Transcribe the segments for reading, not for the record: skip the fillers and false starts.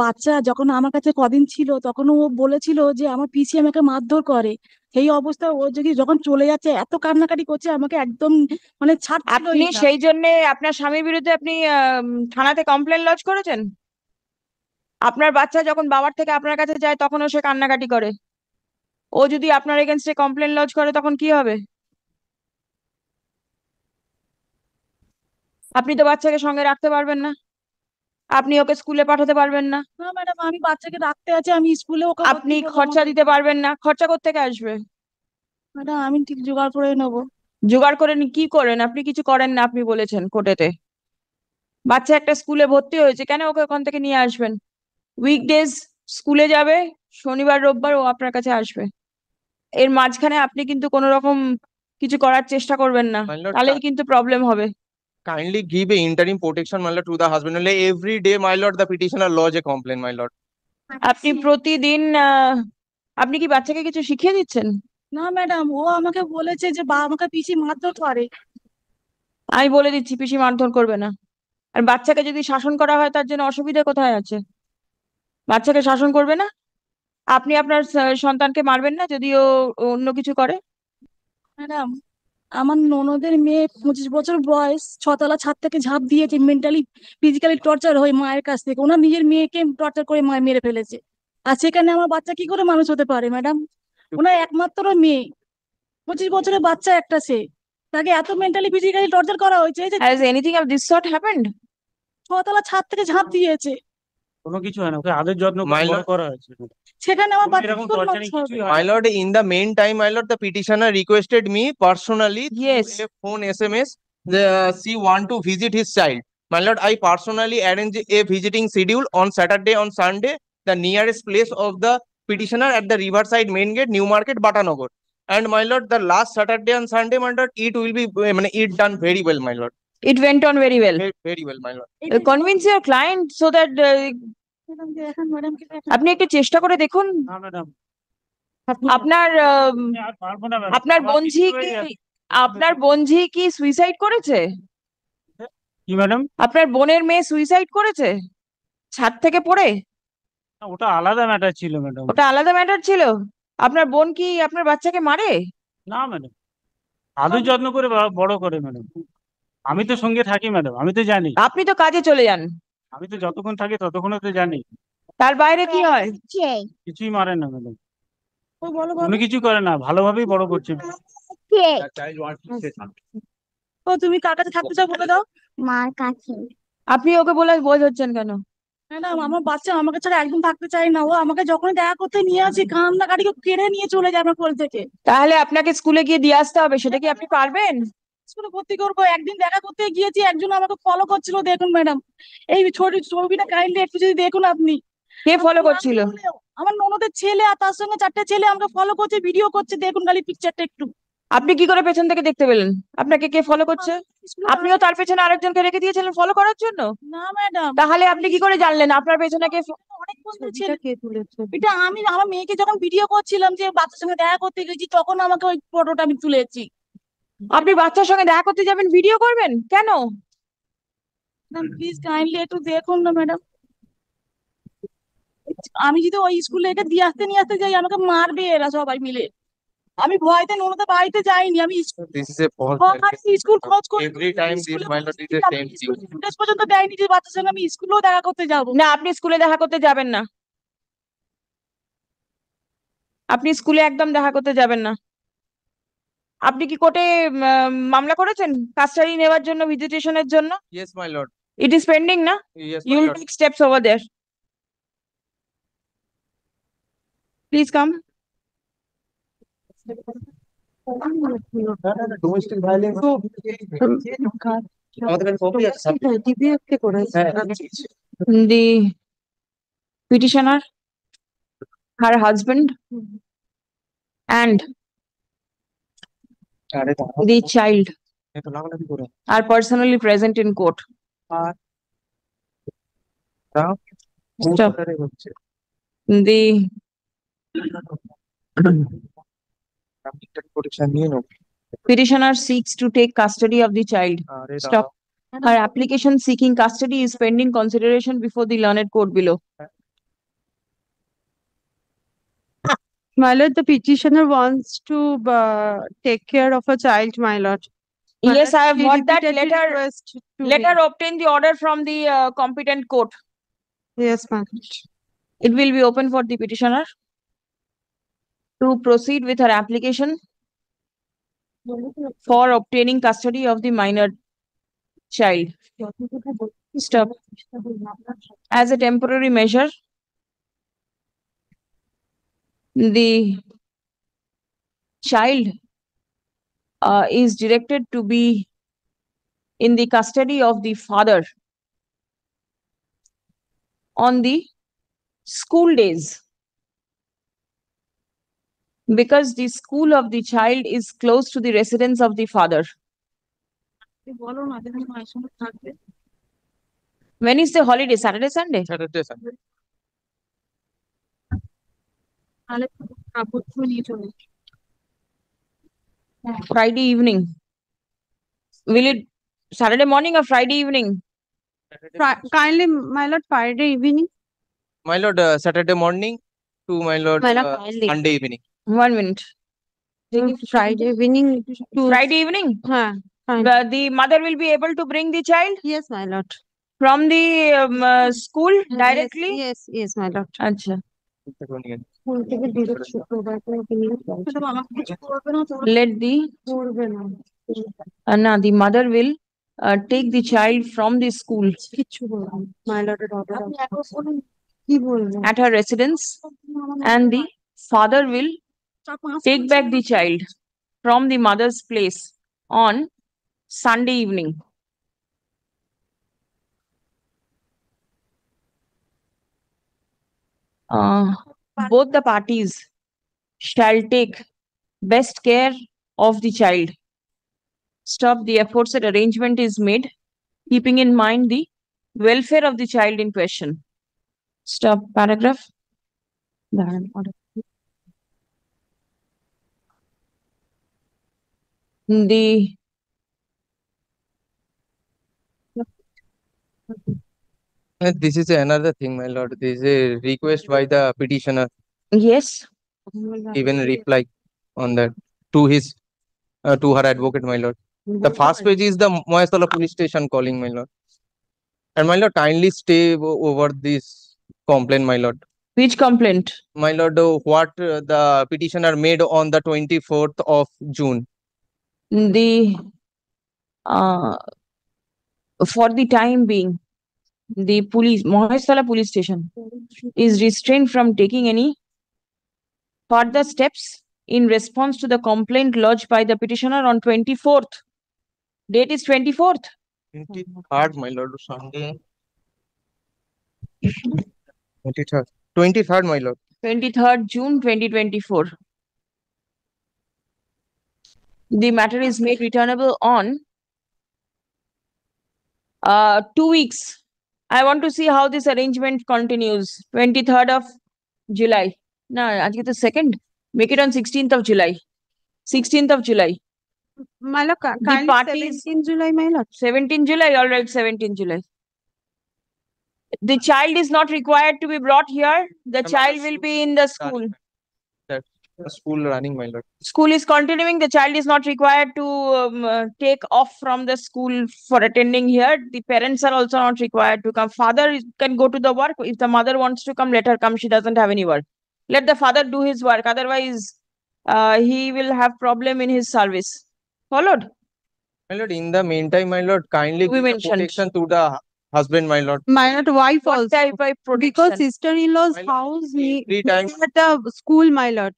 বাচ্চা যখন আমার কাছে কদিন ছিল তখন ও বলেছিল যে আমার পিসি আমাকে মারধর করে। সেই অবস্থা ও যদি যখন চলে যাচ্ছে এত কান্নাকাটি করছে আমাকে একদম মানে ছাড়ছিলই আপনি না। সেই জন্য আপনার স্বামীর বিরুদ্ধে আপনি থানাতে কমপ্লেন লজ করেছেন? আপনার বাচ্চা যখন বাবার থেকে আপনার কাছে যায় তখনও সে কান্নাকাটি করে। ও যদি আপনার এগেনস্টে কমপ্লেন লজ করে তখন কি হবে? আপনি তো বাচ্চাকে সঙ্গে রাখতে পারবেন না, আপনি ওকে স্কুলে পাঠাতে পারবেন না, না ম্যাডাম, আমি বাচ্চাকে রাখতে আছি, আমি স্কুলে ওকে ভর্তি আপনি করবো খরচা আমাকে। দিতে পারবেন না, খরচা কোত্থেকে আসবে? ম্যাডাম আমি ঠিক জোগাড় করে নেবো। জোগাড় করে কি করেন? আপনি কিছু করেন না, আপনি বলেছেন কোর্টেতে। বাচ্চা একটা স্কুলে ভর্তি হয়েছে, কেন ওকে ওখান থেকে নিয়ে আসবেন? উইকডেজ স্কুলে যাবে, শনিবার রোববার ও আপনার কাছে আসবে। এর মাঝখানে আপনি কিন্তু কোনো রকম কিছু করার চেষ্টা করবেন না, My lord, তাহলেই কিন্তু প্রবলেম হবে। kindly give a interim protection, my lord, to the husband. Only every day, my lord, the petitioner lodge a complaint, my lord. আপনি প্রতিদিন আপনি কি বাচ্চাকে কিছু শিখিয়ে দিচ্ছেন? না ম্যাডাম, ও আমাকে বলেছে যে আমাকে পিসি মারধর করে। আমি বলে দিচ্ছি পিসি মারধর করবে না। আর বাচ্চাকে যদি শাসন করা হয় তার জন্য অসুবিধা কোথায় আছে? বাচ্চাকে শাসন করবে না? আপনি আপনার সন্তানকে মারবেন না যদি ও অন্য কিছু করে? ম্যাডাম, আমার ননদের মেয়ে 25 বছর বয়স, 6তলা ছাদ থেকে ঝাঁপ দিয়েছে, মেন্টালি ফিজিক্যালি টর্চার হয়ে মায়ের কাছ থেকে। ওনার নিজের মেয়েকে টর্চার করে মায়ের মেরে ফেলেছে। আর সেখানে আমার বাচ্চা কি করে মানুষ হতে পারে ম্যাডাম? ওনার একমাত্র মেয়ে, 25 বছরের বাচ্চা একটা, সে তাকে এত মেন্টালি ফিজিক্যালি টর্চার করা হয়েছে যে has anything of this sort happened? 6তলা ছাদ থেকে ঝাঁপ দিয়েছে। কোনো কিছু হয় না, ওকে আদর যত্ন করে My বড় lord, করা হয়েছে। সেখানে আমার কোনো বাচ্চা কি এরকম করে টর্চারিং মানুষ হবে? কিছুই হয় my না। lord, in the meantime, my lord, the petitioner requested me personally Yes. through a phone SMS. She want to visit his child. My lord, I personally arrange a visiting schedule on Saturday, on Sunday, the nearest place of the petitioner at the Riverside Main Gate, New Market, Batanagar. And my lord, the last Saturday and Sunday, my lord, it will be, it done very well, my lord. It went on very well. Very well, my lord. এটা Convince your client so that madam দেখেন, madam কি দেখেন? আপনি একটু চেষ্টা করে দেখুন। না ম্যাডাম, আপনার আমি আর পারবো না ম্যাডাম, আপনার আমার বোনঝি কিছু হয়ে কি যাচ্ছে। আপনার বোনঝি কি সুইসাইড করেছে? কি ম্যাডাম? আপনার বোনের মেয়ে সুইসাইড করেছে ছাদ থেকে পড়ে? ওটা আলাদা ম্যাটার ছিল ম্যাডাম। ওটা আলাদা ম্যাটার ছিল। আপনার বোন কি আপনার বাচ্চাকে মারে? না ম্যাডাম, আদর যত্ন করে বড় করে ম্যাডাম। আমি তো সঙ্গে থাকি ম্যাডাম, আমি তো জানি। আপনি তো কাজে চলে যান, আমি তো যতক্ষণ থাকি ততক্ষণ তো জানি। তার বাইরে কি হয়? কিছুই মারে না ম্যাডাম, ও বলো কোনো বলো। কিছু করে না, ভালোভাবেই বড় করছে। ও তুমি কার কাছে থাকতে চাও বলে দাও। মার কাছে। আপনি ওকে বলে বোঝাচ্ছেন কেন? ম্যাডাম আমার বাচ্চা আমাকে ছাড়া একদম থাকতে চায় না। ও আমাকে যখনই দেখা করতে নিয়ে আসি কান্নাকাটিকে কেড়ে নিয়ে চলে যায় আমার কোল থেকে। তাহলে আপনাকে স্কুলে গিয়ে দিয়ে আসতে হবে, সেটা কি আপনি পারবেন? স্কুলে ভর্তি করবো, একদিন দেখা করতে গিয়েছি, একজন আমাকে ফলো করছিল, দেখুন ম্যাডাম। এই ছবিটা কাইন্ডলি একটু যদি দেখুন আপনি। কে আমার ফলো নাম করছিল? বলেও, আমার ননদের ছেলে আর তার সঙ্গে 4টে ছেলে আমাকে ফলো করছে, ভিডিও করছে, দেখুন খালি পিকচারটা একটু। আপনি কি করে পেছন থেকে দেখতে পেলেন আপনাকে কে ফলো করছে? স্কুলে আপনিও তার পেছনে আরেকজনকে রেখে দিয়েছিলেন ফলো করার জন্য? না ম্যাডাম, তাহলে আপনি কি করে জানলেন আপনার পেছনে কে অনেক বন্ধু ছেলে। এটা আমি আমার মেয়েকে যখন ভিডিও করছিলাম যে বাচ্চার সঙ্গে দেখা করতে গেছি, তখন আমাকে ওই ফটোটা আমি তুলেছি। আপনি বাচ্চার সঙ্গে দেখা করতে যাবেন, ভিডিও করবেন কেন? প্লিজ কাইন্ডলি একটু দেখুন না ম্যাডাম। আমি যদি ওই স্কুলে একে নিয়ে আসতে যাই আমাকে মারবে এরা সবাই মিলে। আমি ভয়তে ননদের বাড়িতে যাইনি, আমি This is a false school খোঁজ করি। every time this, my lord, is the same thing. Footage পর্যন্ত দেয়নি যে বাচ্চার সঙ্গে আমি স্কুলেও দেখা করতে যাবো। না, আপনি স্কুলে দেখা করতে যাবেন না, আপনি স্কুলে একদম দেখা করতে যাবেন না। আপনি কি কোর্টে মামলা করেছেন কাস্টাডি নেওয়ার জন্য, ভিজিটেশনের জন্য? Yes, my lord. It is pending না? Yes, you my will lord. Take steps over there. Please come. Domestic violence. আমাদের কাছে কপি আছে The petitioner, her husband, and the child are personally present in court. Stop. The petitioner seeks to take custody of the child. Stop. Her application seeking custody is pending consideration before the learned court below. My lord, the petitioner wants to take care of a child, my lord. My Yes, lord, I have she got that repeatedly letter. request to Let me. her obtain the order from the competent court. Yes, my lord. It will be open for the petitioner to proceed with her application for obtaining custody of the minor child. Stop. As a temporary measure, the child is directed to be in the custody of the father on the school days, because the school of the child is close to the residence of the father. বলো না যেখানে মায়ের সঙ্গে থাকবে When is the holiday? Saturday, Sunday? Saturday, Sunday. তাহলে কাপড় ধুয়ে নিয়ে চলে এসো। Friday evening. Will it Saturday morning or Friday evening? Kindly, my lord, Friday evening. My lord, Saturday morning to my lord, My lord, kindly. Sunday evening. 1 minute. Friday evening to. Friday evening. Huh, fine. The mother will be able to bring the child Yes, my lord. from the school directly. Yes, yes, my lord. Acha. School থেকে direct শুক্রবার করে নিয়ে যাবে। Madam আমাকে কিছু করবে না তো Let the করবে না। the mother will take the child from the school কিচ্ছু বলবে না। My lord এর order আপনি আছে। একবার বলুন কি বলবো? at her residence, and the father will take back the child from the mother's place on Sunday evening. Both the parties shall take best care of the child. Stop. The aforesaid arrangement is made, keeping in mind the welfare of the child in question. Stop. Paragraph. The This is another thing, my lord. This is a request by the petitioner, yes, even reply on that to his to her advocate, my lord. The first page is the Moyastala police station calling, my lord. And my lord, kindly stay over this complaint, my lord. which complaint? My lord, what the petitioner made on the 24th of June. The for the time being, the police, Mahestala police station, is restrained from taking any further steps in response to the complaint lodged by the petitioner on 24th. Date is 24th. 23rd, my lord, Sunday. 23rd. 23rd, my lord. 23rd June 2024. The matter is made returnable on 2 weeks. I want to see how this arrangement continues. 23rd of July. No, ajke to 2nd. Make it on 16th of July. 16th of July. My lord, kindly parties- 17 July, my lord. 17 July, all right, 17 July. The child is not required to be brought here. The child will be in the school. That school running, my lord. School is continuing. The child is not required to take off from the school for attending here. The parents are also not required to come. Father can go to the work. If the mother wants to come, let her come. She doesn't have any work. Let the father do his work. Otherwise, he will have problem in his service. Followed? My lord, in the meantime, my lord, kindly We give the mentioned. protection to the husband, my lord. My lord, wife What also. type of Because protection? sister-in-law's My lord, house every time- at the school, my lord.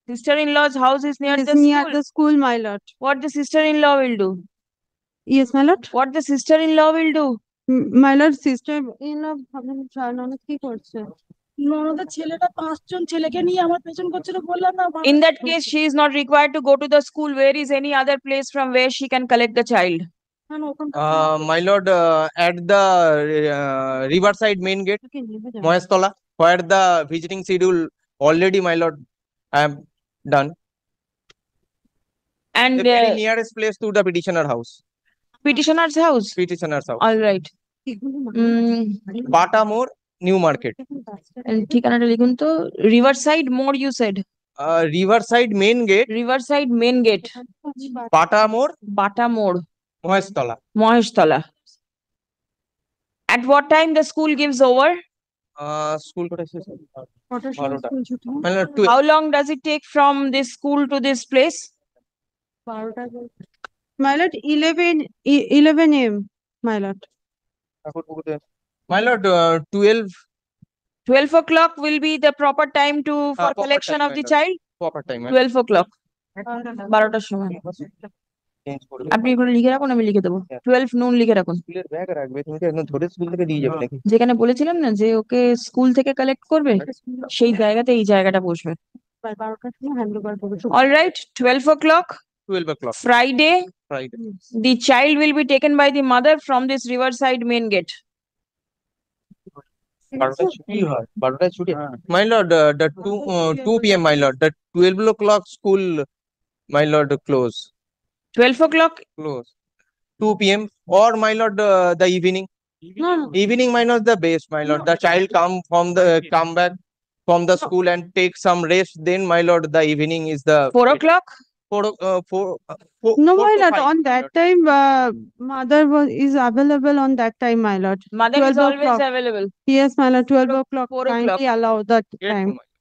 Sister-in-law's house is near Is the near school. the school, my lord. What the sister-in-law will do? Yes, my lord. What the sister-in-law will do? My lord, sister-in-law ননদ কি করছে? ননদের ছেলেটা 5 জন ছেলেকে নিয়ে আমার পেছন করছিল বললাম না In that case, she is not required to go to the school. Where is any other place from where she can collect the child? My lord, at the Riverside main gate, Moyastola, where the visiting schedule already, my lord, I am done. And The very nearest place to the petitioner house. petitioner's house. Petitioner's house. All right. Bata More, New Market. ঠিকানাটা লিখুন তো। Riverside More, you said. Riverside main gate, Riverside main gate, Bata More, Bata Mode, Mohestala. Maheshtala. At what time the school gives over? School কোটায় শেষ হবে? 12টা। মানে How long does it take from this school to this place? My lord, 11 a.m. My lord. My lord, 12 12 o'clock will be the proper time to for proper collection time, of the my lord. child. proper time, 12 o'clock. 12টার সময়। Change করবে। আপনি এগুলো লিখে রাখুন, আমি লিখে দেবো। 12 noon লিখে রাখুন। স্কুলের ব্যাগ রাখবে, তুমি কি একদম ধরে স্কুল থেকে দিয়ে যাবে নাকি? যেখানে বলেছিলাম না যে ওকে স্কুল থেকে কালেক্ট করবে, সেই জায়গাতে এই জায়গাটা বসবে। All right, 12 o'clock, 12 o'clock, Friday, Friday. the child will be taken by the mother from this Riverside main gate. 12টায় ছুটি হয়, 12টায় ছুটি। হ্যাঁ। My lord, the 2 p.m. my lord, the 12 o'clock school, my lord, close. 12 o'clock, 2 p.m. or my lord, the evening. no, Evening, my lord, the best, my lord. The child come back from the school and take some rest. Then, my lord, the evening is the 4 o'clock, 4 No, 4 my to lord, 5, on my that lord. time, mother is available on that time, my lord. mother is 12 always o'clock. available. Yes, my lord, 12 o'clock. 4 o'clock. Kindly allow that Grateful, time. my lord.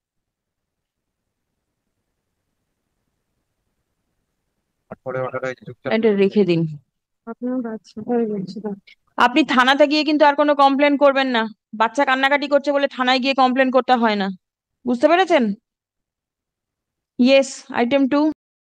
পরে order হয়েছে, চুপচাপ। এটা রেখে দিন। আপনার বাচ্চা হয়ে গেছে না? আপনি থানাতে গিয়ে কিন্তু আর কোনো কমপ্লেন করবেন না। বাচ্চা কান্নাকাটি করছে বলে থানায় গিয়ে কমপ্লেন করতে হয় না, বুঝতে পেরেছেন? Yes, item 2.